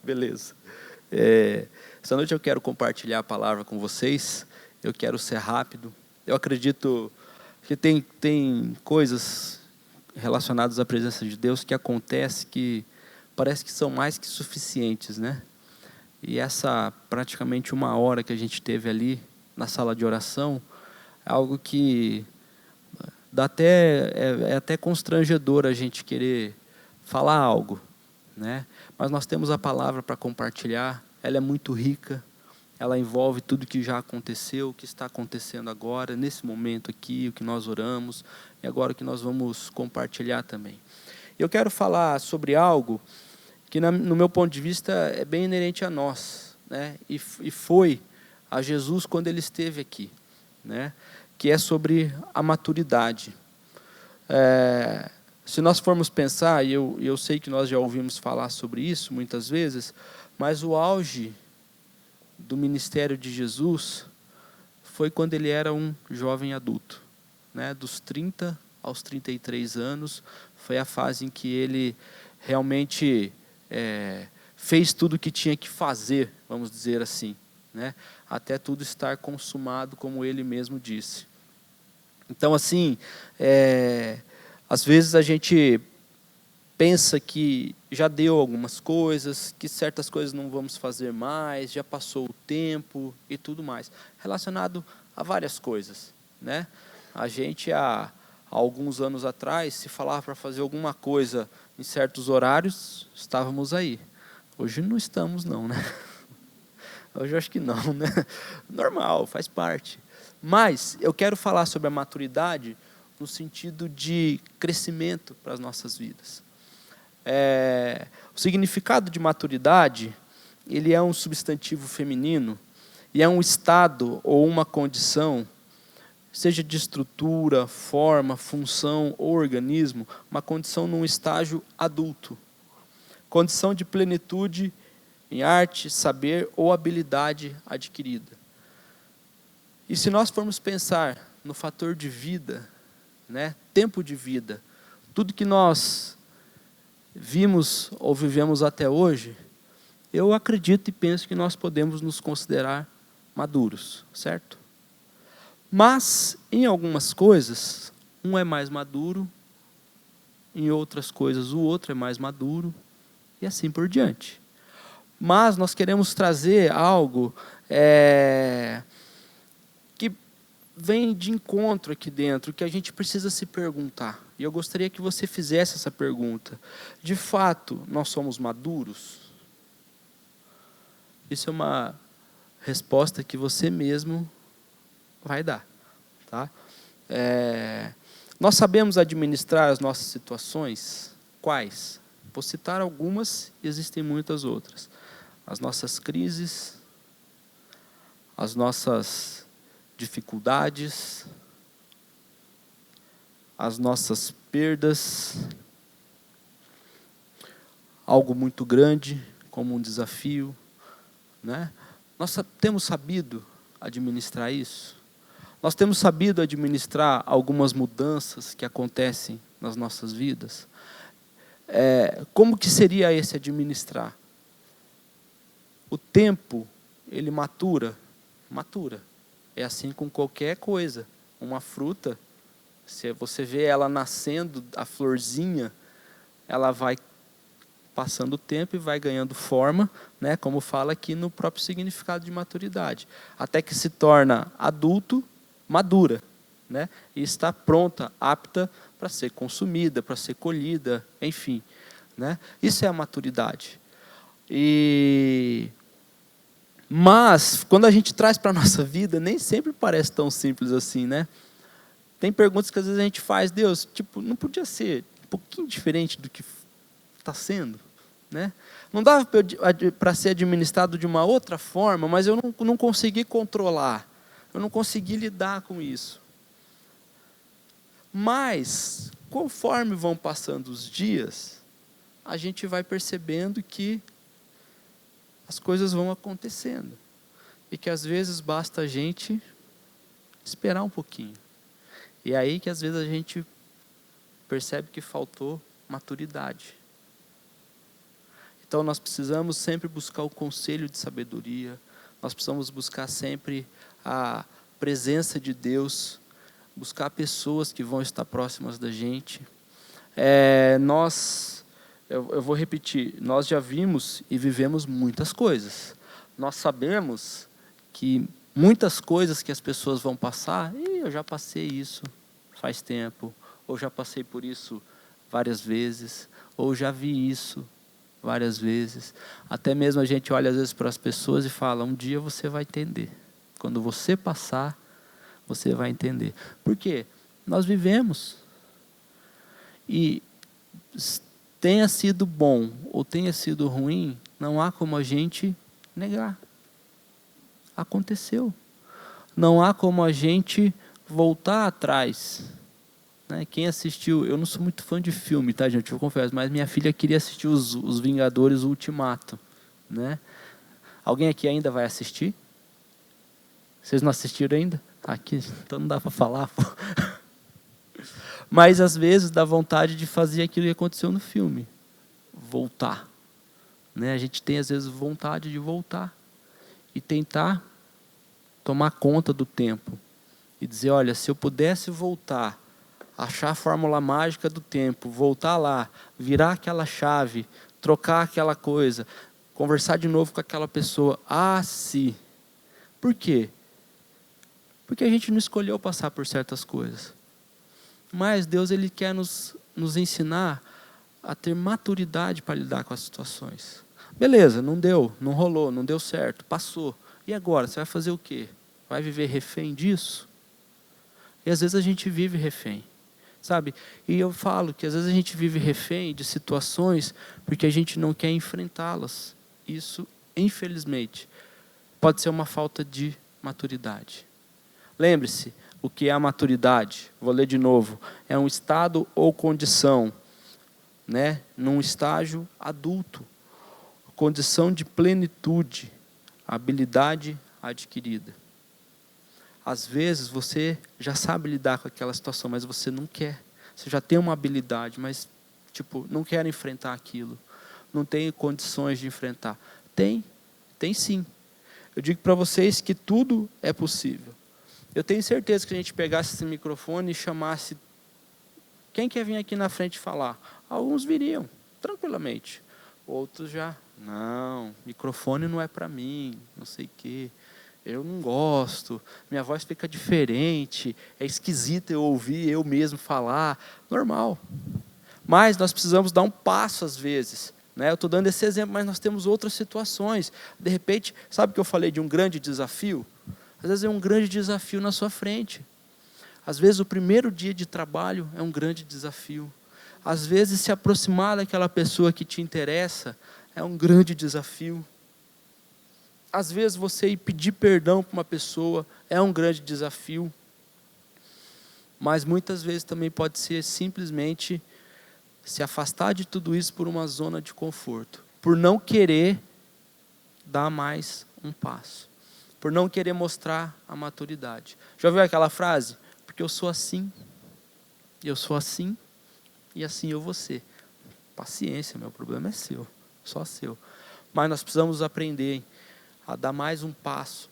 Beleza. Essa noite eu quero compartilhar a palavra com vocês. Eu quero ser rápido. Eu acredito que tem coisas relacionadas à presença de Deus que acontecem que parece que são mais que suficientes, né? E essa praticamente 1 hora que a gente teve ali na sala de oração é algo que dá é até constrangedor a gente querer falar algo, né? Mas nós temos a palavra para compartilhar. Ela é muito rica. Ela envolve tudo que já aconteceu, o que está acontecendo agora, nesse momento aqui, o que nós oramos, e agora o que nós vamos compartilhar também. Eu quero falar sobre algo que, no meu ponto de vista, é bem inerente a nós, né? E foi a Jesus quando ele esteve aqui, né? Que é sobre a maturidade. Se nós formos pensar, e eu sei que nós já ouvimos falar sobre isso muitas vezes, mas o auge do ministério de Jesus foi quando ele era um jovem adulto, né? Dos 30 aos 33 anos, foi a fase em que ele realmente fez tudo o que tinha que fazer, vamos dizer assim, né? Até tudo estar consumado, como ele mesmo disse. Então, assim, às vezes a gente pensa que já deu algumas coisas, que certas coisas não vamos fazer mais, já passou o tempo e tudo mais, relacionado a várias coisas, né? A gente, há alguns anos atrás, se falava para fazer alguma coisa em certos horários, estávamos aí. Hoje não estamos não, né? Hoje eu acho que não, né? Normal, faz parte. Mas eu quero falar sobre a maturidade no sentido de crescimento para as nossas vidas. O significado de maturidade, ele é um substantivo feminino e é um estado ou uma condição, seja de estrutura, forma, função ou organismo, uma condição num estágio adulto, condição de plenitude em arte, saber ou habilidade adquirida. E se nós formos pensar no fator de vida, né, tempo de vida, tudo que nós vimos ou vivemos até hoje, eu acredito e penso que nós podemos nos considerar maduros, certo? Mas, em algumas coisas, um é mais maduro, em outras coisas o outro é mais maduro, e assim por diante. Mas nós queremos trazer algo que vem de encontro aqui dentro, que a gente precisa se perguntar. E eu gostaria que você fizesse essa pergunta. De fato, nós somos maduros? Isso é uma resposta que você mesmo vai dar. Tá? Nós sabemos administrar as nossas situações? Quais? Vou citar algumas, e existem muitas outras. As nossas crises, as nossas dificuldades, as nossas perdas, algo muito grande, como um desafio, né? Nós temos sabido administrar isso? Nós temos sabido administrar algumas mudanças que acontecem nas nossas vidas? Como que seria esse administrar? O tempo, ele matura? Matura. É assim com qualquer coisa. Uma fruta, se você vê ela nascendo, a florzinha, ela vai passando o tempo e vai ganhando forma, né, como fala aqui no próprio significado de maturidade, até que se torna adulto, madura, né, e está pronta, apta para ser consumida, para ser colhida, enfim, né? Isso é a maturidade. Mas, quando a gente traz para a nossa vida, nem sempre parece tão simples assim, né? Tem perguntas que às vezes a gente faz, Deus, tipo, não podia ser um pouquinho diferente do que está sendo, né? Não dava para ser administrado de uma outra forma, mas eu não consegui controlar, eu não consegui lidar com isso. Mas, conforme vão passando os dias, a gente vai percebendo que as coisas vão acontecendo. E que às vezes basta a gente esperar um pouquinho. E é aí que às vezes a gente percebe que faltou maturidade. Então nós precisamos sempre buscar o conselho de sabedoria, nós precisamos buscar sempre a presença de Deus, buscar pessoas que vão estar próximas da gente. Eu vou repetir, nós já vimos e vivemos muitas coisas. Nós sabemos que muitas coisas que as pessoas vão passar, eu já passei isso faz tempo, ou já passei por isso várias vezes, ou já vi isso várias vezes. Até mesmo a gente olha às vezes para as pessoas e fala, um dia você vai entender. Quando você passar, você vai entender. Por quê? Nós vivemos. E tenha sido bom ou tenha sido ruim, não há como a gente negar. Aconteceu. Não há como a gente voltar atrás. Quem assistiu, eu não sou muito fã de filme, tá, gente? Eu confesso, mas minha filha queria assistir os Vingadores Ultimato. Né? Alguém aqui ainda vai assistir? Vocês não assistiram ainda? Aqui, então não dá para falar. Pô. Mas às vezes dá vontade de fazer aquilo que aconteceu no filme. Voltar. A gente tem às vezes vontade de voltar. E tentar tomar conta do tempo. E dizer, olha, se eu pudesse voltar, achar a fórmula mágica do tempo, voltar lá, virar aquela chave, trocar aquela coisa, conversar de novo com aquela pessoa. Se. Por quê? Porque a gente não escolheu passar por certas coisas. Mas Deus ele quer nos ensinar a ter maturidade para lidar com as situações. Beleza, não deu, não rolou, não deu certo, passou. E agora, você vai fazer o quê? Vai viver refém disso? E às vezes a gente vive refém, sabe? E eu falo que às vezes a gente vive refém de situações porque a gente não quer enfrentá-las. Isso, infelizmente, pode ser uma falta de maturidade. Lembre-se, o que é a maturidade? Vou ler de novo. É um estado ou condição, num estágio adulto. Condição de plenitude, habilidade adquirida. Às vezes você já sabe lidar com aquela situação, mas você não quer. Você já tem uma habilidade, mas não quer enfrentar aquilo. Não tem condições de enfrentar. Tem sim. Eu digo para vocês que tudo é possível. Eu tenho certeza que a gente pegasse esse microfone e chamasse quem quer vir aqui na frente falar. Alguns viriam, tranquilamente. Outros já, não, microfone não é para mim, não sei o quê. Eu não gosto, minha voz fica diferente, é esquisito eu ouvir eu mesmo falar. Normal. Mas nós precisamos dar um passo às vezes. Eu estou dando esse exemplo, mas nós temos outras situações. De repente, sabe que eu falei de um grande desafio? Às vezes é um grande desafio na sua frente. Às vezes o primeiro dia de trabalho é um grande desafio. Às vezes se aproximar daquela pessoa que te interessa é um grande desafio. Às vezes você ir pedir perdão para uma pessoa é um grande desafio. Mas muitas vezes também pode ser simplesmente se afastar de tudo isso por uma zona de conforto. Por não querer dar mais um passo. Por não querer mostrar a maturidade. Já ouviu aquela frase? Porque eu sou assim, e assim eu vou ser. Paciência, meu problema é seu, só seu. Mas nós precisamos aprender a dar mais um passo,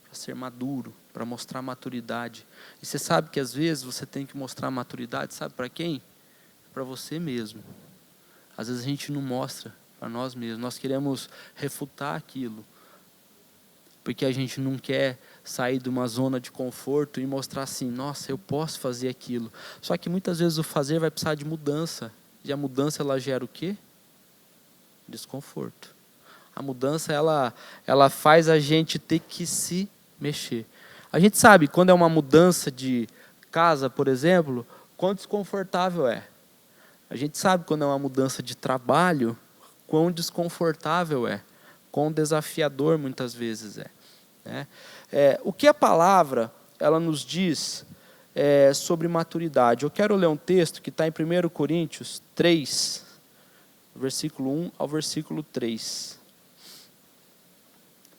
para ser maduro, para mostrar maturidade. E você sabe que às vezes você tem que mostrar maturidade, sabe para quem? Para você mesmo. Às vezes a gente não mostra para nós mesmos, nós queremos refutar aquilo. Porque a gente não quer sair de uma zona de conforto e mostrar assim, nossa, eu posso fazer aquilo. Só que muitas vezes o fazer vai precisar de mudança. E a mudança ela gera o quê? Desconforto. A mudança ela faz a gente ter que se mexer. A gente sabe, quando é uma mudança de casa, por exemplo, quão desconfortável é. A gente sabe quando é uma mudança de trabalho, quão desconfortável é. Quão desafiador muitas vezes é. O que a palavra ela nos diz sobre maturidade? Eu quero ler um texto que está em 1 Coríntios 3, versículo 1 ao versículo 3.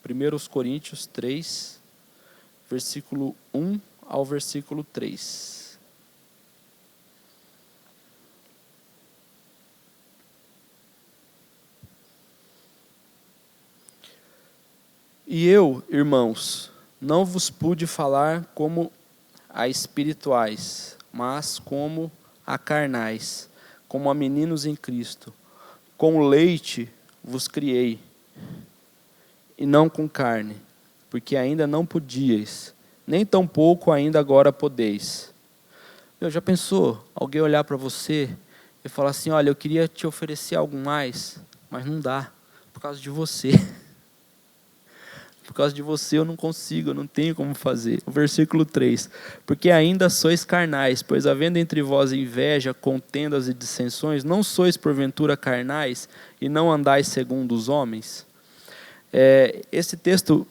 1 Coríntios 3, versículo 1 ao versículo 3. E eu, irmãos, não vos pude falar como a espirituais, mas como a carnais, como a meninos em Cristo. Com leite vos criei, e não com carne, porque ainda não podíeis, nem tampouco ainda agora podeis. Já pensou alguém olhar para você e falar assim, olha, eu queria te oferecer algo mais, mas não dá, por causa de você. Por causa de você eu não consigo, eu não tenho como fazer. O versículo 3. Porque ainda sois carnais, pois havendo entre vós inveja, contendas e dissensões, não sois porventura carnais e não andais segundo os homens? Esse texto,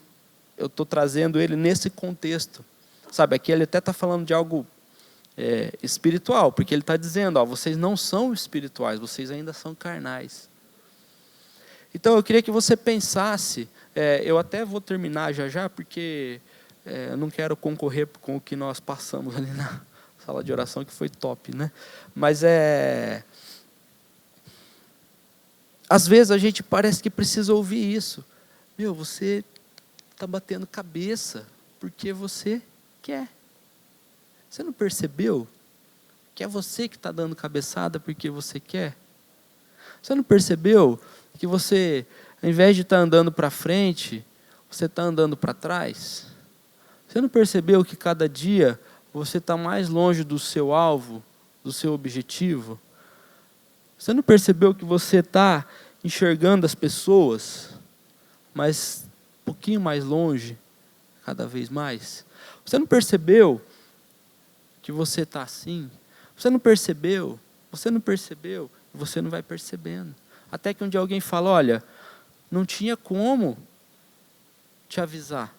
eu estou trazendo ele nesse contexto. Sabe, aqui ele até está falando de algo espiritual, porque ele está dizendo, ó, vocês não são espirituais, vocês ainda são carnais. Então eu queria que você pensasse, eu até vou terminar já, porque eu não quero concorrer com o que nós passamos ali na sala de oração, que foi top, né? Mas às vezes a gente parece que precisa ouvir isso. Você está batendo cabeça porque você quer. Você não percebeu que é você que está dando cabeçada porque você quer? Você não percebeu que você, ao invés de estar andando para frente, você está andando para trás? Você não percebeu que cada dia você está mais longe do seu alvo, do seu objetivo? Você não percebeu que você está enxergando as pessoas, mas um pouquinho mais longe, cada vez mais? Você não percebeu que você está assim? Você não percebeu? Você não percebeu? Você não vai percebendo. Até que um dia alguém fala, olha, não tinha como te avisar.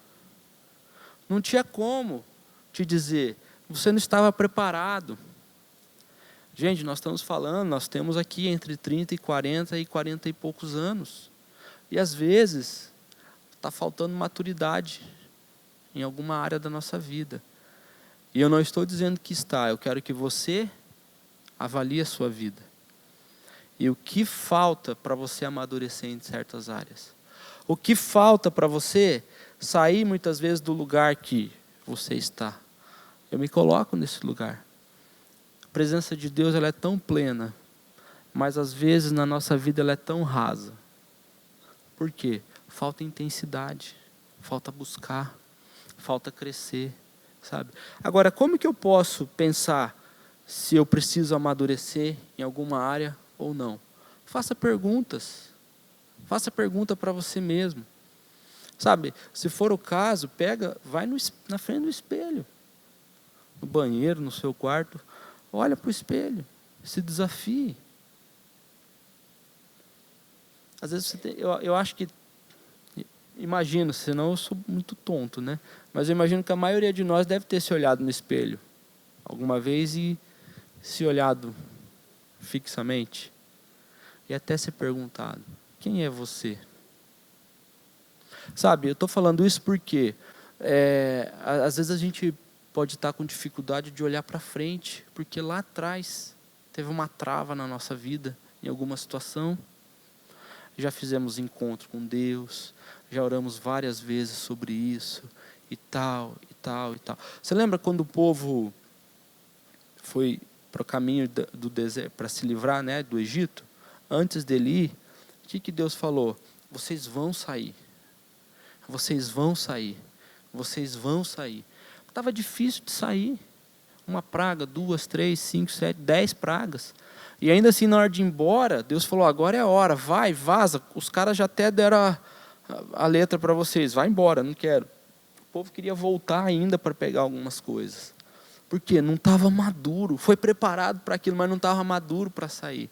Não tinha como te dizer. Você não estava preparado. Gente, nós estamos falando, nós temos aqui entre 30 e 40 e poucos anos. E às vezes está faltando maturidade em alguma área da nossa vida. E eu não estou dizendo que está, eu quero que você avalie a sua vida. E o que falta para você amadurecer em certas áreas? O que falta para você sair muitas vezes do lugar que você está? Eu me coloco nesse lugar. A presença de Deus, ela é tão plena, mas às vezes na nossa vida ela é tão rasa. Por quê? Falta intensidade, falta buscar, falta crescer, sabe? Agora, como que eu posso pensar se eu preciso amadurecer em alguma área ou não? Faça perguntas. Faça pergunta para você mesmo. Sabe, se for o caso, vai na frente do espelho. No banheiro, no seu quarto. Olha para o espelho. Se desafie. Às vezes eu acho que, imagino, senão eu sou muito tonto, né? Mas eu imagino que a maioria de nós deve ter se olhado no espelho alguma vez e se olhado fixamente. E até se perguntado, quem é você? Sabe, eu estou falando isso porque às vezes a gente pode estar com dificuldade de olhar para frente, porque lá atrás teve uma trava na nossa vida, em alguma situação. Já fizemos encontro com Deus, já oramos várias vezes sobre isso, e tal, e tal, e tal. Você lembra quando o povo foi para o caminho do deserto, para se livrar, né, do Egito? Antes dele ir, o que Deus falou? Vocês vão sair. Vocês vão sair. Vocês vão sair. Estava difícil de sair. Uma praga, 2, 3, 5, 7, 10 pragas. E ainda assim, na hora de ir embora, Deus falou, agora é a hora, vai, vaza. Os caras já até deram a letra para vocês, vai embora, não quero. O povo queria voltar ainda para pegar algumas coisas. Por quê? Não estava maduro. Foi preparado para aquilo, mas não estava maduro para sair.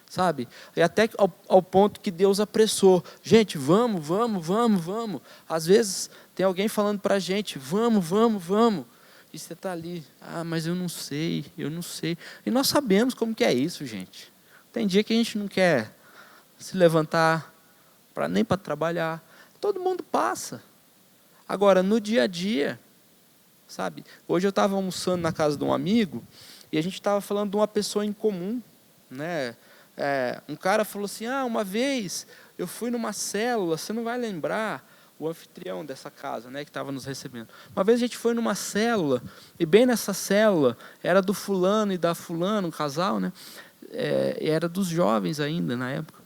Sabe? E até ao ponto que Deus apressou. Gente, vamos. Às vezes tem alguém falando para a gente, vamos. E você está ali, mas eu não sei. E nós sabemos como que é isso, gente. Tem dia que a gente não quer se levantar nem para trabalhar. Todo mundo passa. Agora, no dia a dia, sabe? Hoje eu estava almoçando na casa de um amigo e a gente estava falando de uma pessoa em comum, né? Um cara falou assim, uma vez eu fui numa célula, você não vai lembrar, o anfitrião dessa casa, né, que estava nos recebendo. Uma vez a gente foi numa célula, e bem nessa célula, era do fulano e da fulana, um casal, né, era dos jovens ainda, na época.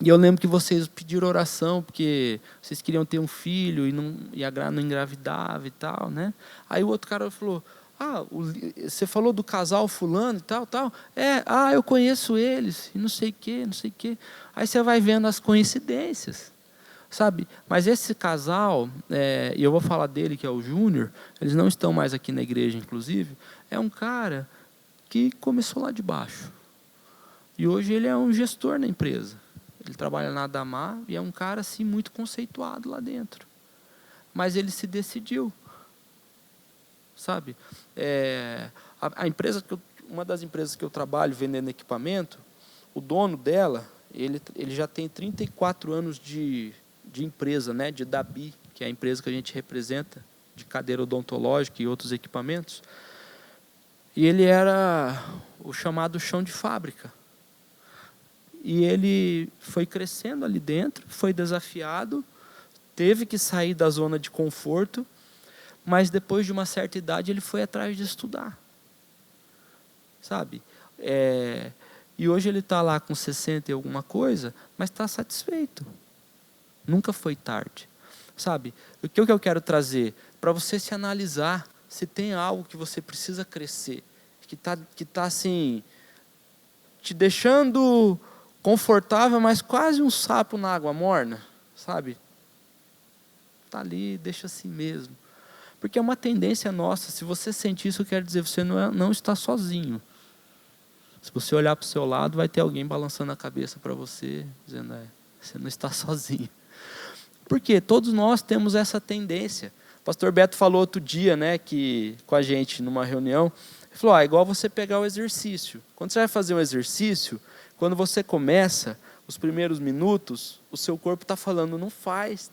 E eu lembro que vocês pediram oração, porque vocês queriam ter um filho, e a não engravidava e tal, né. Aí o outro cara falou, você falou do casal fulano e tal. Eu conheço eles, e não sei o quê. Aí você vai vendo as coincidências, sabe? Mas esse casal, e eu vou falar dele, que é o Júnior, eles não estão mais aqui na igreja, inclusive, é um cara que começou lá de baixo. E hoje ele é um gestor na empresa. Ele trabalha na Adamar e é um cara assim, muito conceituado lá dentro. Mas ele se decidiu. Sabe? A empresa uma das empresas que eu trabalho vendendo equipamento, o dono dela, ele já tem 34 anos de empresa, né, de Dabi, que é a empresa que a gente representa, de cadeira odontológica e outros equipamentos. E ele era o chamado chão de fábrica. E ele foi crescendo ali dentro, foi desafiado, teve que sair da zona de conforto, mas depois de uma certa idade ele foi atrás de estudar, sabe? E hoje ele está lá com 60 e alguma coisa, mas está satisfeito. Nunca foi tarde, sabe? O que eu quero trazer? Para você se analisar, se tem algo que você precisa crescer, que tá assim, te deixando confortável, mas quase um sapo na água morna, sabe? Está ali, deixa assim mesmo. Porque é uma tendência nossa. Se você sente isso, quer dizer, você não está sozinho. Se você olhar para o seu lado, vai ter alguém balançando a cabeça para você, dizendo, você não está sozinho. Porque todos nós temos essa tendência. O pastor Beto falou outro dia, né, com a gente, numa reunião, ele falou, é igual você pegar o exercício. Quando você vai fazer um exercício, quando você começa, os primeiros minutos, o seu corpo está falando, não faz.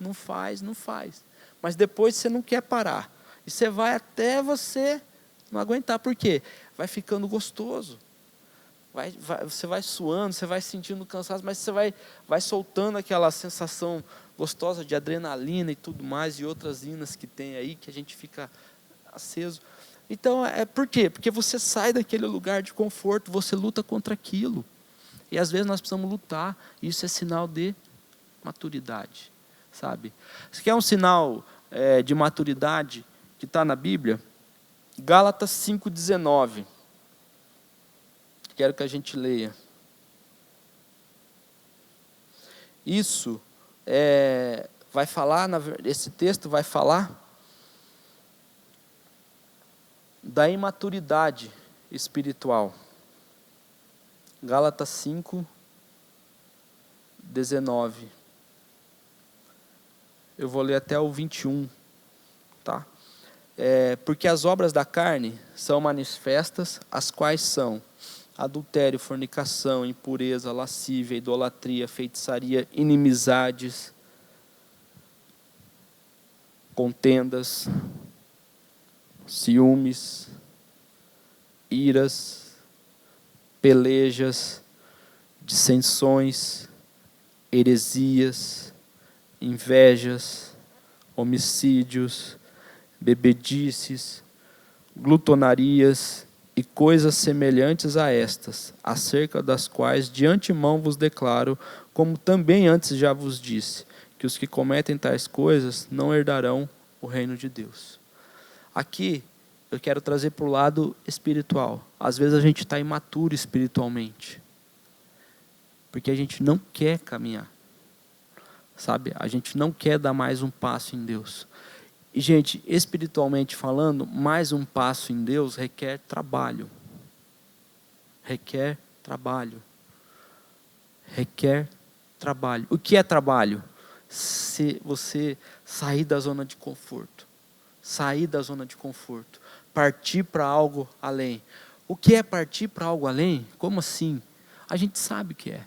Mas depois você não quer parar. E você vai até você não aguentar. Por quê? Vai ficando gostoso. Você vai suando, você vai sentindo cansaço, mas você vai soltando aquela sensação gostosa de adrenalina e tudo mais, e outras inas que tem aí, que a gente fica aceso. Então, por quê? Porque você sai daquele lugar de conforto, você luta contra aquilo. E às vezes nós precisamos lutar, e isso é sinal de maturidade, sabe? Isso aqui é um sinal de maturidade que está na Bíblia. Gálatas 5,19. Quero que a gente leia. Isso vai falar, esse texto vai falar da imaturidade espiritual. Gálatas 5:19. Eu vou ler até o 21, tá? Porque as obras da carne são manifestas, as quais são adultério, fornicação, impureza, lascívia, idolatria, feitiçaria, inimizades, contendas, ciúmes, iras, pelejas, dissensões, heresias, invejas, homicídios, bebedices, glutonarias e coisas semelhantes a estas, acerca das quais de antemão vos declaro, como também antes já vos disse, que os que cometem tais coisas não herdarão o reino de Deus. Aqui eu quero trazer para o lado espiritual. Às vezes a gente está imaturo espiritualmente, porque a gente não quer caminhar, sabe? A gente não quer dar mais um passo em Deus. E, gente, espiritualmente falando, mais um passo em Deus requer trabalho. Requer trabalho. Requer trabalho. O que é trabalho? Se você sair da zona de conforto. Sair da zona de conforto. Partir para algo além. O que é partir para algo além? Como assim? A gente sabe o que é.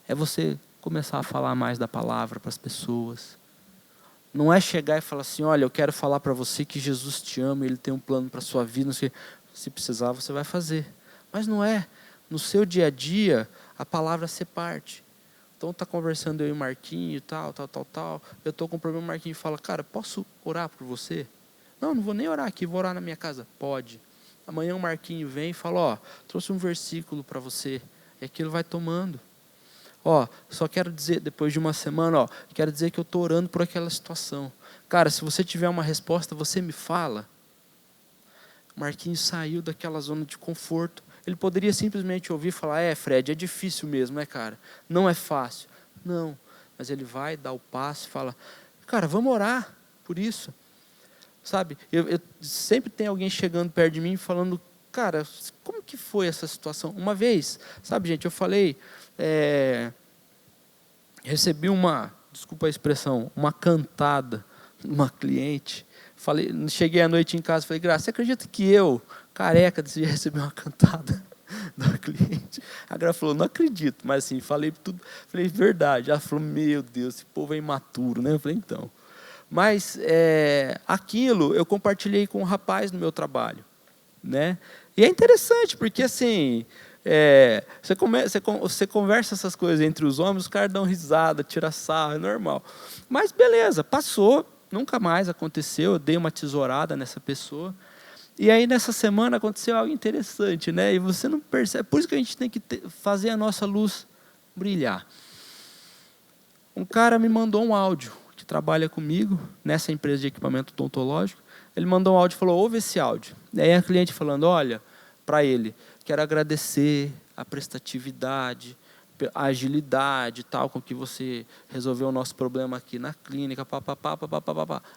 É você começar a falar mais da palavra para as pessoas. Não é chegar e falar assim, olha, eu quero falar para você que Jesus te ama, Ele tem um plano para a sua vida, não sei. Se precisar, você vai fazer. Mas não é. No seu dia a dia, a palavra ser parte. Então tá conversando eu e o Marquinho, tal. Eu tô com um problema, o Marquinho fala, cara, posso orar por você? Não vou nem orar aqui, vou orar na minha casa. Pode. Amanhã o Marquinho vem e fala, ó, trouxe um versículo para você. E aquilo vai tomando. Ó, só quero dizer, depois de uma semana, ó, quero dizer que eu estou orando por aquela situação. Cara, se você tiver uma resposta, você me fala. O Marquinhos saiu daquela zona de conforto. Ele poderia simplesmente ouvir e falar, Fred, é difícil mesmo, né, cara? Não é fácil. Não, mas ele vai dar o passo e fala, cara, vamos orar por isso. Sabe, eu sempre tem alguém chegando perto de mim falando, cara, como que foi essa situação? Uma vez, sabe, gente, eu falei, recebi desculpa a expressão, uma cantada de uma cliente. Cheguei à noite em casa e falei, Graça, você acredita que eu, careca, decidi receber uma cantada da cliente? A Graça falou, não acredito, mas assim, falei tudo, falei, verdade. Ela falou, meu Deus, esse povo é imaturo, né? Eu falei, então. Mas aquilo eu compartilhei com um rapaz no meu trabalho, né? E é interessante, porque assim, você conversa essas coisas entre os homens, os caras dão risada, tiram sarro, é normal. Mas beleza, passou, nunca mais aconteceu, eu dei uma tesourada nessa pessoa. E aí nessa semana aconteceu algo interessante, né? E você não percebe, por isso que a gente tem que fazer a nossa luz brilhar. Um cara me mandou um áudio, que trabalha comigo, nessa empresa de equipamento odontológico. Ele mandou um áudio e falou, ouve esse áudio. E aí a cliente falando, olha, para ele, quero agradecer a prestatividade, a agilidade tal, com que você resolveu o nosso problema aqui na clínica, papapá.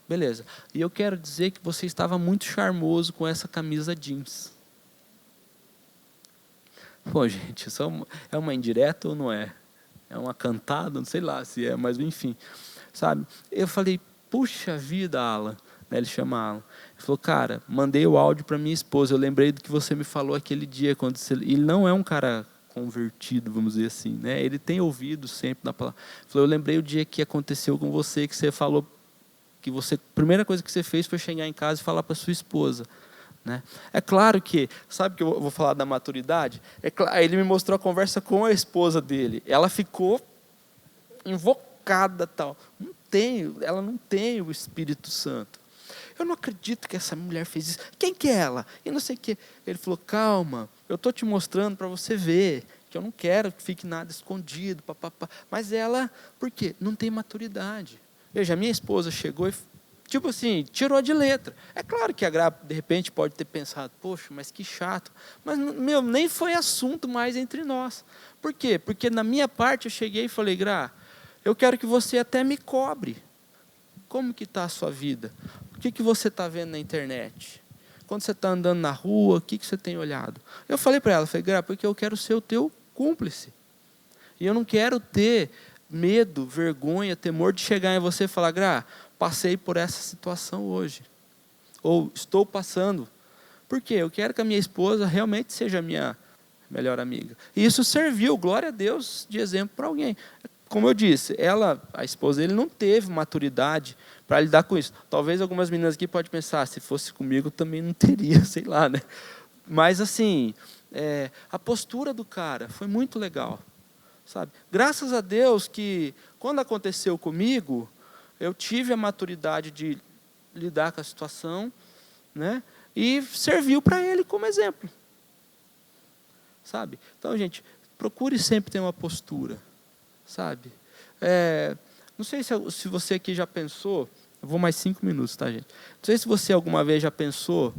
Beleza. E eu quero dizer que você estava muito charmoso com essa camisa jeans. Pô, gente, isso é uma indireta ou não é? É uma cantada, não sei lá se é, mas enfim. Sabe? Eu falei, puxa vida, Alan. Ele chama Alan. Ele falou, cara, mandei o áudio para minha esposa. Eu lembrei do que você me falou aquele dia. Ele não é um cara convertido, vamos dizer assim, né? Ele tem ouvido sempre na palavra. Ele falou, eu lembrei o dia que aconteceu com você, que você falou que a primeira coisa que você fez foi chegar em casa e falar para sua esposa. Né? É claro que, sabe que eu vou falar da maturidade? Ele me mostrou a conversa com a esposa dele. Ela ficou invocada, tal. Ela não tem o Espírito Santo. Eu não acredito que essa mulher fez isso. Quem que é ela? E não sei o quê. Ele falou, calma, eu estou te mostrando para você ver, que eu não quero que fique nada escondido. Mas ela, por quê? Não tem maturidade. Veja, a minha esposa chegou e, tipo assim, tirou de letra. É claro que a Gra, de repente, pode ter pensado, poxa, mas que chato. Mas, nem foi assunto mais entre nós. Por quê? Porque na minha parte eu cheguei e falei, Gra, eu quero que você até me cobre. Como que está a sua vida? O que você está vendo na internet? Quando você está andando na rua, o que você tem olhado? Eu falei para ela, falei, Gra, porque eu quero ser o teu cúmplice. E eu não quero ter medo, vergonha, temor de chegar em você e falar, Gra, passei por essa situação hoje. Ou estou passando. Por quê? Eu quero que a minha esposa realmente seja a minha melhor amiga. E isso serviu, glória a Deus, de exemplo para alguém. Como eu disse, a esposa dele não teve maturidade para lidar com isso. Talvez algumas meninas aqui podem pensar, se fosse comigo também não teria, sei lá, né? Mas assim, a postura do cara foi muito legal, sabe? Graças a Deus que quando aconteceu comigo, eu tive a maturidade de lidar com a situação, né? E serviu para ele como exemplo, sabe? Então, gente, procure sempre ter uma postura. Sabe? Não sei se você aqui já pensou, eu vou mais 5 minutos, tá, gente? Não sei se você alguma vez já pensou,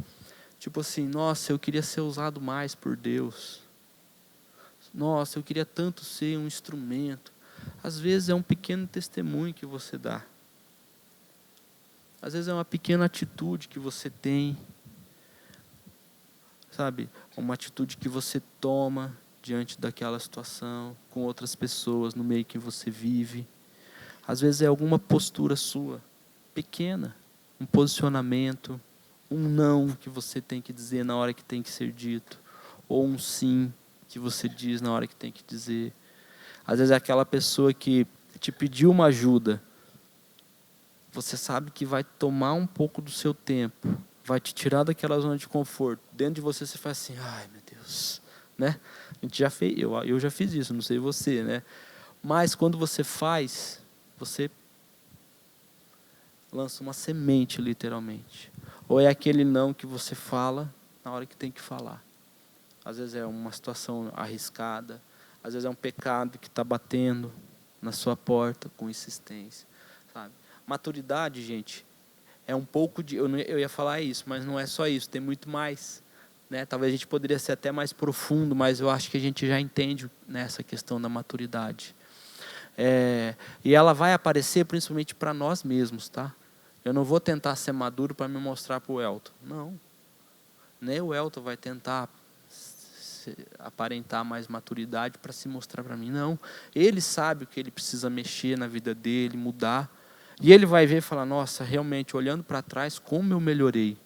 tipo assim, nossa, eu queria ser usado mais por Deus. Nossa, eu queria tanto ser um instrumento. Às vezes é um pequeno testemunho que você dá. Às vezes é uma pequena atitude que você tem. Sabe? Uma atitude que você toma diante daquela situação, com outras pessoas, no meio que você vive. Às vezes é alguma postura sua, pequena, um posicionamento, um não que você tem que dizer na hora que tem que ser dito, ou um sim que você diz na hora que tem que dizer. Às vezes é aquela pessoa que te pediu uma ajuda, você sabe que vai tomar um pouco do seu tempo, vai te tirar daquela zona de conforto. Dentro de você faz assim, ai meu Deus, né? A gente já fez, eu já fiz isso, não sei você, né? Mas quando você faz, você lança uma semente, literalmente. Ou é aquele não que você fala na hora que tem que falar. Às vezes é uma situação arriscada, às vezes é um pecado que está batendo na sua porta com insistência, sabe? Maturidade, gente, é um pouco de... Eu ia falar isso, mas não é só isso, tem muito mais. Né? Talvez a gente poderia ser até mais profundo, mas eu acho que a gente já entende nessa questão da maturidade. E ela vai aparecer principalmente para nós mesmos, tá? Eu não vou tentar ser maduro para me mostrar para o Elton. Não. Nem o Elton vai tentar aparentar mais maturidade para se mostrar para mim. Não. Ele sabe o que ele precisa mexer na vida dele, mudar. E ele vai ver e falar, nossa, realmente, olhando para trás, como eu melhorei.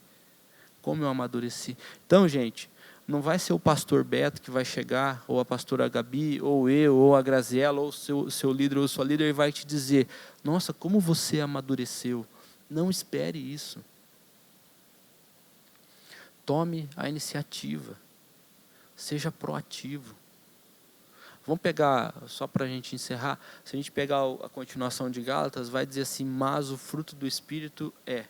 Como eu amadureci. Então, gente, não vai ser o pastor Beto que vai chegar, ou a pastora Gabi, ou eu, ou a Graziela, ou o seu líder, ou sua líder, e vai te dizer, nossa, como você amadureceu. Não espere isso. Tome a iniciativa. Seja proativo. Vamos pegar, só para a gente encerrar, se a gente pegar a continuação de Gálatas, vai dizer assim, mas o fruto do Espírito é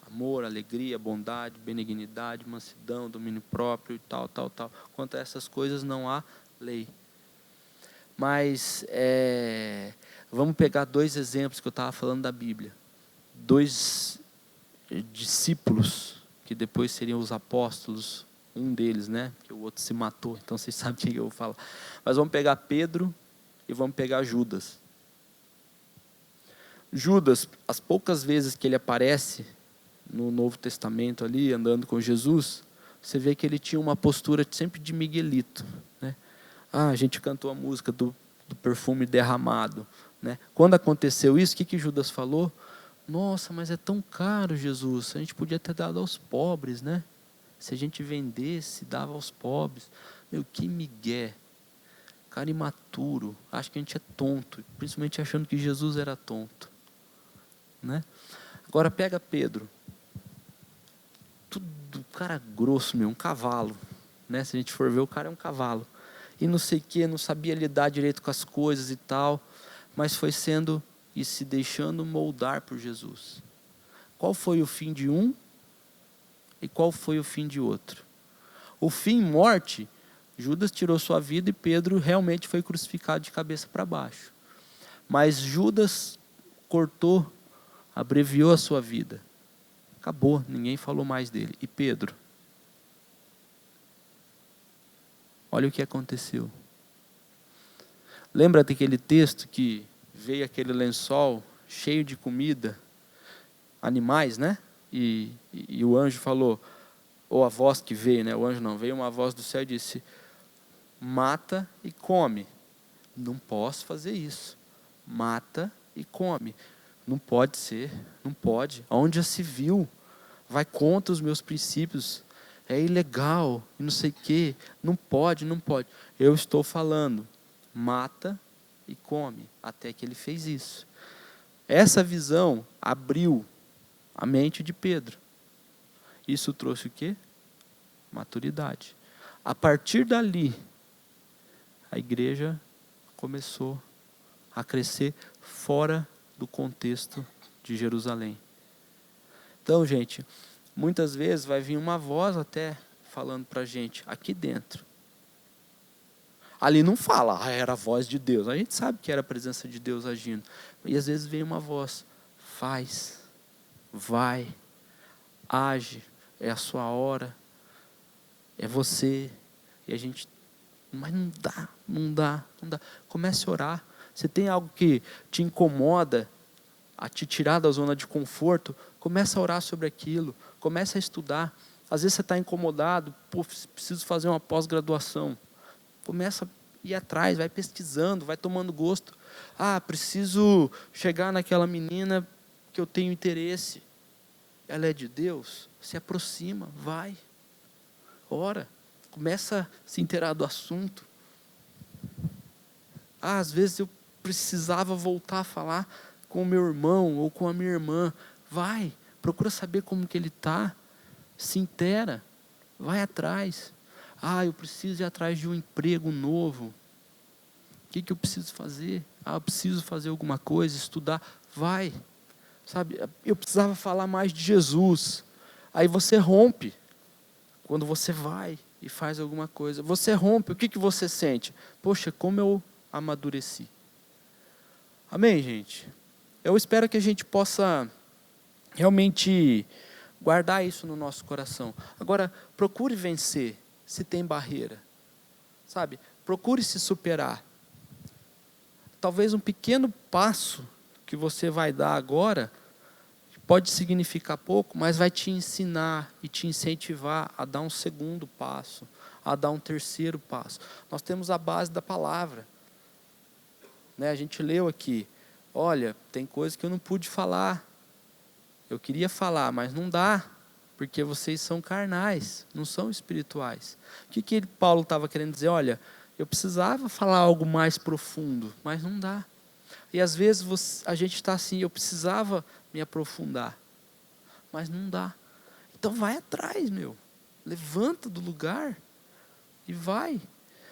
amor, alegria, bondade, benignidade, mansidão, domínio próprio, tal. Quanto a essas coisas não há lei. Mas vamos pegar 2 exemplos que eu estava falando da Bíblia. 2 discípulos, que depois seriam os apóstolos, um deles, né? Que o outro se matou, então vocês sabem o que eu vou falar. Mas vamos pegar Pedro e vamos pegar Judas. Judas, as poucas vezes que ele aparece no Novo Testamento ali, andando com Jesus, você vê que ele tinha uma postura sempre de Miguelito, né? A gente cantou a música do perfume derramado, né? Quando aconteceu isso, o que Judas falou? Nossa, mas é tão caro, Jesus, a gente podia ter dado aos pobres, né? Se a gente vendesse, dava aos pobres. Meu, que migué, cara imaturo, acho que a gente é tonto, principalmente achando que Jesus era tonto, né? Agora pega Pedro, tudo cara grosso, um cavalo, né? Se a gente for ver, o cara é um cavalo, e não sei o que, não sabia lidar direito com as coisas e tal, mas foi sendo e se deixando moldar por Jesus. Qual foi o fim de um e qual foi o fim de outro? O fim, morte, Judas tirou sua vida e Pedro realmente foi crucificado de cabeça para baixo. Mas Judas cortou, abreviou a sua vida. Acabou, ninguém falou mais dele. E Pedro? Olha o que aconteceu. Lembra daquele texto que veio aquele lençol cheio de comida, animais, né? E o anjo falou, ou a voz que veio, né? O anjo não, veio uma voz do céu e disse, mata e come. Não posso fazer isso. Mata e come. Não pode ser, não pode. Onde já se viu? Vai contra os meus princípios. É ilegal, não sei o quê. Não pode. Eu estou falando, mata e come. Até que ele fez isso. Essa visão abriu a mente de Pedro. Isso trouxe o quê? Maturidade. A partir dali, a igreja começou a crescer fora do contexto de Jerusalém. Então, gente, muitas vezes vai vir uma voz até falando para a gente, aqui dentro. Ali não fala, era a voz de Deus. A gente sabe que era a presença de Deus agindo. E às vezes vem uma voz, faz, vai, age, é a sua hora, é você. E a gente, mas não dá. Comece a orar. Se tem algo que te incomoda, a te tirar da zona de conforto, comece a orar sobre aquilo, comece a estudar. Às vezes você está incomodado, preciso fazer uma pós-graduação. Começa a ir atrás, vai pesquisando, vai tomando gosto. Preciso chegar naquela menina que eu tenho interesse. Ela é de Deus? Se aproxima, vai. Ora, começa a se inteirar do assunto. Às vezes eu precisava voltar a falar com o meu irmão ou com a minha irmã. Vai, procura saber como que ele está. Se inteira, vai atrás. Eu preciso ir atrás de um emprego novo. que eu preciso fazer? Eu preciso fazer alguma coisa, estudar. Vai. Sabe, eu precisava falar mais de Jesus. Aí você rompe. Quando você vai e faz alguma coisa, você rompe, o que você sente? Poxa, como eu amadureci. Amém, gente? Eu espero que a gente possa realmente guardar isso no nosso coração. Agora, procure vencer se tem barreira. Sabe? Procure se superar. Talvez um pequeno passo que você vai dar agora pode significar pouco, mas vai te ensinar e te incentivar a dar um segundo passo, a dar um terceiro passo. Nós temos a base da palavra. Né? A gente leu aqui, olha, tem coisa que eu não pude falar. Eu queria falar, mas não dá, porque vocês são carnais, não são espirituais. O que Paulo estava querendo dizer? Olha, eu precisava falar algo mais profundo, mas não dá. E às vezes a gente está assim, eu precisava me aprofundar, mas não dá. Então vai atrás, meu. Levanta do lugar e vai.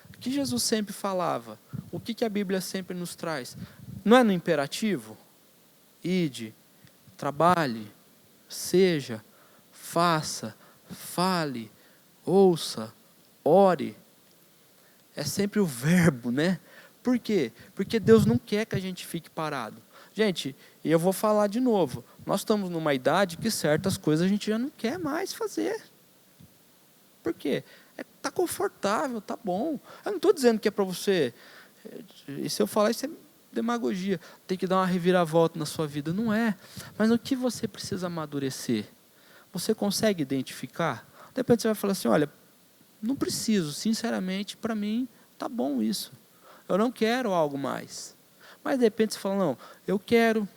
O que Jesus sempre falava? O que a Bíblia sempre nos traz? Não é no imperativo? Ide, trabalhe, seja, faça, fale, ouça, ore. É sempre o verbo, né? Por quê? Porque Deus não quer que a gente fique parado. Gente, e eu vou falar de novo, nós estamos numa idade que certas coisas a gente já não quer mais fazer. Por quê? Está confortável, está bom. Eu não estou dizendo que é para você, e se eu falar isso é demagogia, tem que dar uma reviravolta na sua vida. Não é. Mas no que você precisa amadurecer? Você consegue identificar? De repente você vai falar assim, olha, não preciso, sinceramente, para mim está bom isso. Eu não quero algo mais. Mas de repente você fala, não, eu quero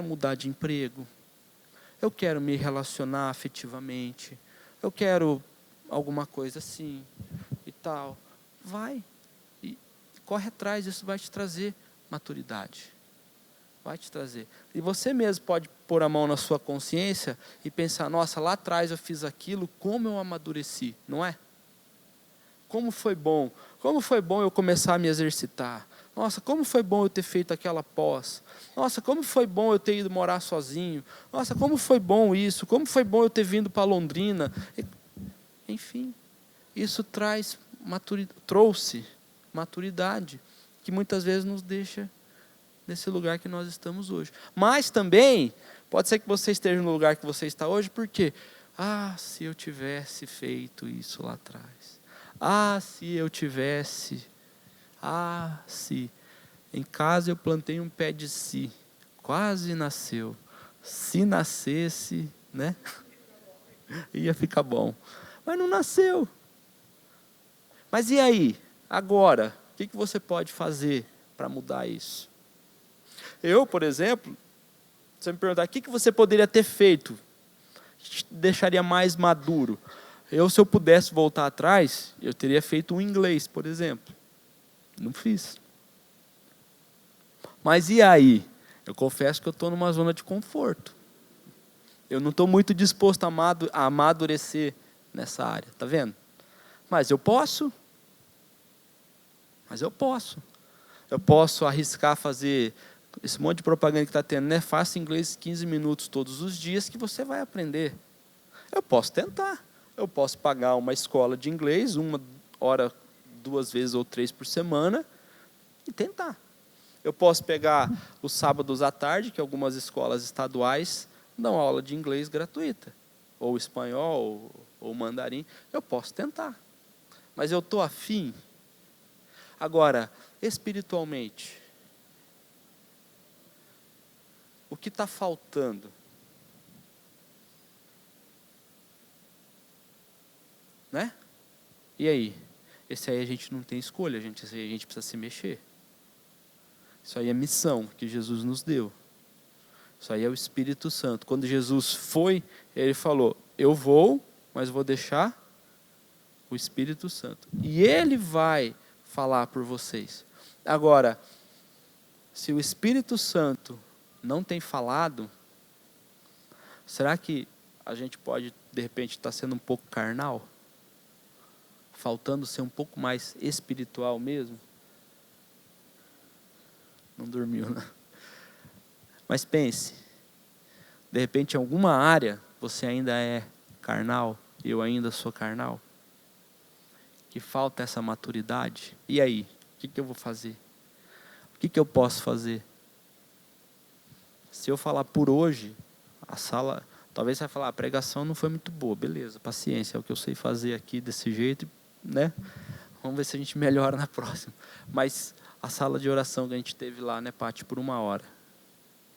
mudar de emprego, eu quero me relacionar afetivamente, eu quero alguma coisa assim e tal. Vai e corre atrás, isso vai te trazer maturidade. Vai te trazer. E você mesmo pode pôr a mão na sua consciência e pensar, nossa, lá atrás eu fiz aquilo, como eu amadureci, não é? Como foi bom eu começar a me exercitar. Nossa, como foi bom eu ter feito aquela pós. Nossa, como foi bom eu ter ido morar sozinho. Nossa, como foi bom isso. Como foi bom eu ter vindo para Londrina. Enfim, isso trouxe maturidade, que muitas vezes nos deixa nesse lugar que nós estamos hoje. Mas também, pode ser que você esteja no lugar que você está hoje, porque, se eu tivesse feito isso lá atrás. Se eu tivesse, se em casa eu plantei um pé de si, quase nasceu, se nascesse, né, ia ficar bom, mas não nasceu. Mas e aí, agora, o que você pode fazer para mudar isso? Eu, por exemplo, se você me perguntar, o que você poderia ter feito, te deixaria mais maduro? Se eu pudesse voltar atrás, eu teria feito um inglês, por exemplo. Não fiz. Mas e aí? Eu confesso que eu estou numa zona de conforto. Eu não estou muito disposto a amadurecer nessa área, tá vendo? Mas eu posso. Eu posso arriscar fazer esse monte de propaganda que está tendo, né? Faça inglês 15 minutos todos os dias que você vai aprender. Eu posso tentar. Eu posso pagar uma escola de inglês, 1 hora, 2 vezes ou 3 por semana, e tentar. Eu posso pegar os sábados à tarde, que algumas escolas estaduais dão aula de inglês gratuita, ou espanhol, ou mandarim. Eu posso tentar. Mas eu estou afim. Agora, espiritualmente, o que está faltando? Né? E aí? Esse aí a gente não tem escolha, esse aí a gente precisa se mexer. Isso aí é missão que Jesus nos deu. Isso aí é o Espírito Santo. Quando Jesus foi, ele falou, eu vou, mas vou deixar o Espírito Santo. E ele vai falar por vocês. Agora, se o Espírito Santo não tem falado, será que a gente pode, de repente, estar sendo um pouco carnal? Faltando ser um pouco mais espiritual mesmo? Não dormiu, né? Mas pense, de repente em alguma área você ainda é carnal, eu ainda sou carnal, que falta essa maturidade. E aí, o que eu vou fazer? O que eu posso fazer? Se eu falar por hoje, a sala, talvez você vai falar, a pregação não foi muito boa, beleza, paciência, é o que eu sei fazer aqui desse jeito, né? Vamos ver se a gente melhora na próxima. Mas a sala de oração que a gente teve lá, né, Paty, por 1 hora,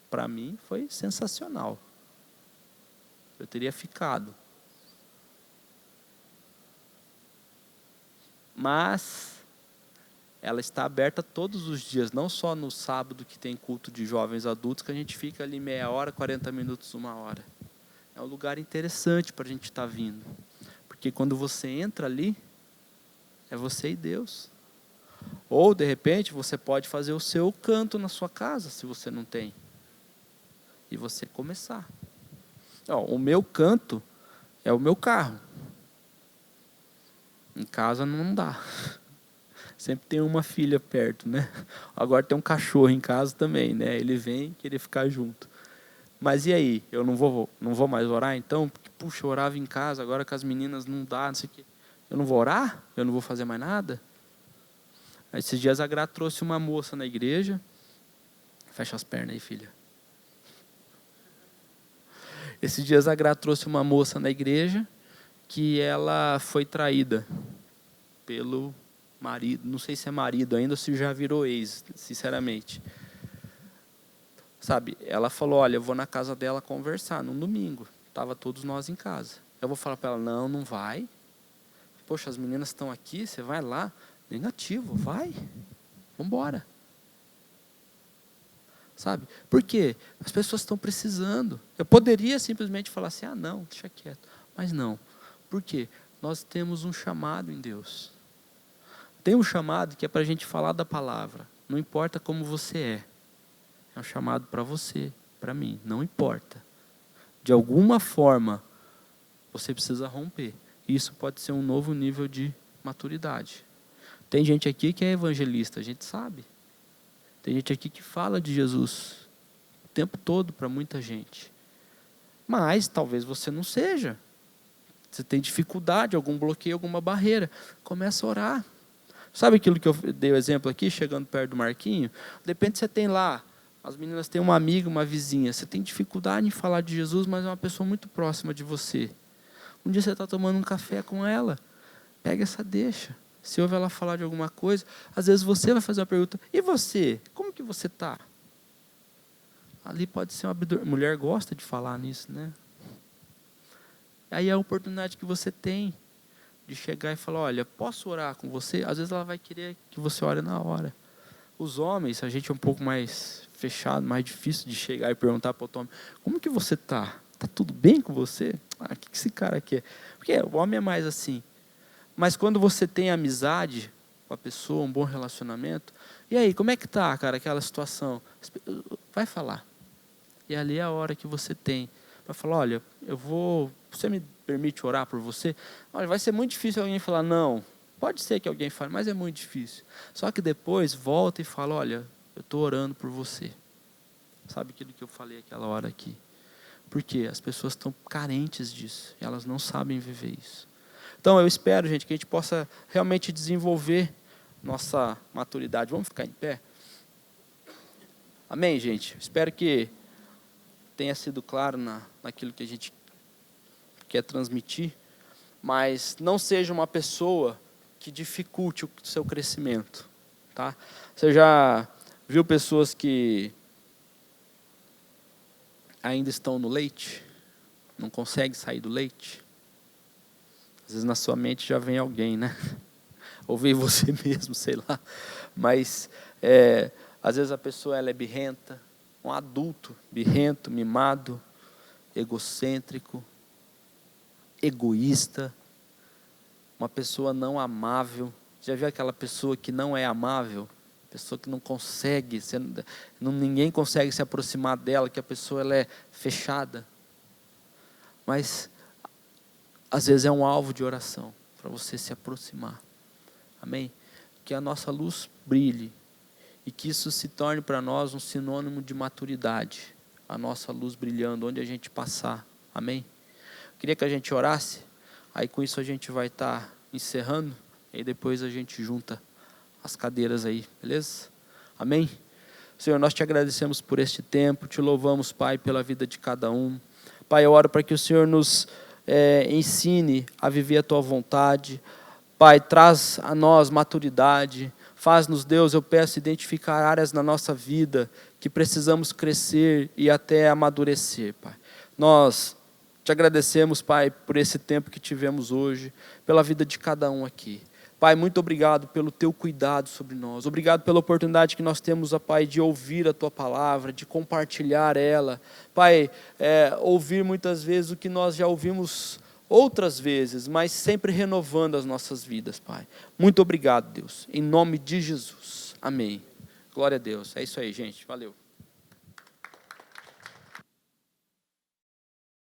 para mim foi sensacional. Eu teria ficado. Mas ela está aberta todos os dias, não só no sábado que tem culto de jovens adultos, que a gente fica ali meia hora, 40 minutos, 1 hora. É um lugar interessante para a gente estar vindo. Porque quando você entra ali, é você e Deus. Ou, de repente, você pode fazer o seu canto na sua casa, se você não tem. E você começar. Ó, o meu canto é o meu carro. Em casa não dá. Sempre tem uma filha perto, né? Agora tem um cachorro em casa também, né? Ele vem querer ficar junto. Mas e aí? Eu não vou mais orar então? Porque, puxa, eu orava em casa, agora com as meninas não dá, não sei o quê. Eu não vou orar? Eu não vou fazer mais nada? Aí, esses dias a Gra trouxe uma moça na igreja. Fecha as pernas aí, filha. Esses dias a Gra trouxe uma moça na igreja que ela foi traída pelo marido. Não sei se é marido ainda ou se já virou ex, sinceramente. Sabe, ela falou, olha, eu vou na casa dela conversar, num domingo. Estava todos nós em casa. Eu vou falar para ela, não vai. Poxa, as meninas estão aqui, você vai lá. Negativo, vai. Vamos embora. Sabe? Por quê? As pessoas estão precisando. Eu poderia simplesmente falar assim, não, deixa quieto. Mas não. Por quê? Nós temos um chamado em Deus. Tem um chamado que é para a gente falar da palavra. Não importa como você é. É um chamado para você, para mim. Não importa. De alguma forma, você precisa romper. Isso pode ser um novo nível de maturidade. Tem gente aqui que é evangelista, a gente sabe. Tem gente aqui que fala de Jesus o tempo todo para muita gente. Mas talvez você não seja. Você tem dificuldade, algum bloqueio, alguma barreira. Começa a orar. Sabe aquilo que eu dei o exemplo aqui, chegando perto do Marquinho? De repente você tem lá, as meninas têm uma amiga, uma vizinha. Você tem dificuldade em falar de Jesus, mas é uma pessoa muito próxima de você. Um dia você está tomando um café com ela. Pega essa deixa. Se ouve ela falar de alguma coisa, às vezes você vai fazer uma pergunta, e você? Como que você está? Ali pode ser uma mulher gosta de falar nisso, né? Aí é a oportunidade que você tem de chegar e falar, olha, posso orar com você? Às vezes ela vai querer que você ore na hora. Os homens, a gente é um pouco mais fechado, mais difícil de chegar e perguntar para o homem, como que você está? Está tudo bem com você? O que esse cara quer? Porque o homem é mais assim. Mas quando você tem amizade com a pessoa, um bom relacionamento, e aí, como é que está, cara, aquela situação? Vai falar. E ali é a hora que você tem para falar, olha, você me permite orar por você? Olha, vai ser muito difícil alguém falar, não. Pode ser que alguém fale, mas é muito difícil. Só que depois volta e fala, olha, eu estou orando por você. Sabe aquilo que eu falei aquela hora aqui? Porque as pessoas estão carentes disso, elas não sabem viver isso. Então, eu espero, gente, que a gente possa realmente desenvolver nossa maturidade. Vamos ficar em pé? Amém, gente? Espero que tenha sido claro naquilo que a gente quer transmitir. Mas não seja uma pessoa que dificulte o seu crescimento. Tá? Você já viu pessoas que ainda estão no leite? Não conseguem sair do leite? Às vezes na sua mente já vem alguém, né? Ou vem você mesmo, sei lá. Mas, às vezes a pessoa ela é birrenta, um adulto birrento, mimado, egocêntrico, egoísta, uma pessoa não amável. Já viu aquela pessoa que não é amável? Pessoa que não consegue, ninguém consegue se aproximar dela, que a pessoa ela é fechada. Mas às vezes é um alvo de oração para você se aproximar. Amém? Que a nossa luz brilhe e que isso se torne para nós um sinônimo de maturidade, a nossa luz brilhando onde a gente passar. Amém? Queria que a gente orasse, aí com isso a gente vai estar encerrando, e depois a gente junta as cadeiras aí, beleza? Amém? Senhor, nós te agradecemos por este tempo, te louvamos, Pai, pela vida de cada um. Pai, eu oro para que o Senhor nos ensine a viver a tua vontade. Pai, traz a nós maturidade, faz-nos, Deus, eu peço, identificar áreas na nossa vida que precisamos crescer e até amadurecer, Pai. Nós te agradecemos, Pai, por esse tempo que tivemos hoje, pela vida de cada um aqui. Pai, muito obrigado pelo teu cuidado sobre nós. Obrigado pela oportunidade que nós temos, Pai, de ouvir a tua palavra, de compartilhar ela. Pai, ouvir muitas vezes o que nós já ouvimos outras vezes, mas sempre renovando as nossas vidas, Pai. Muito obrigado, Deus. Em nome de Jesus. Amém. Glória a Deus. É isso aí, gente. Valeu.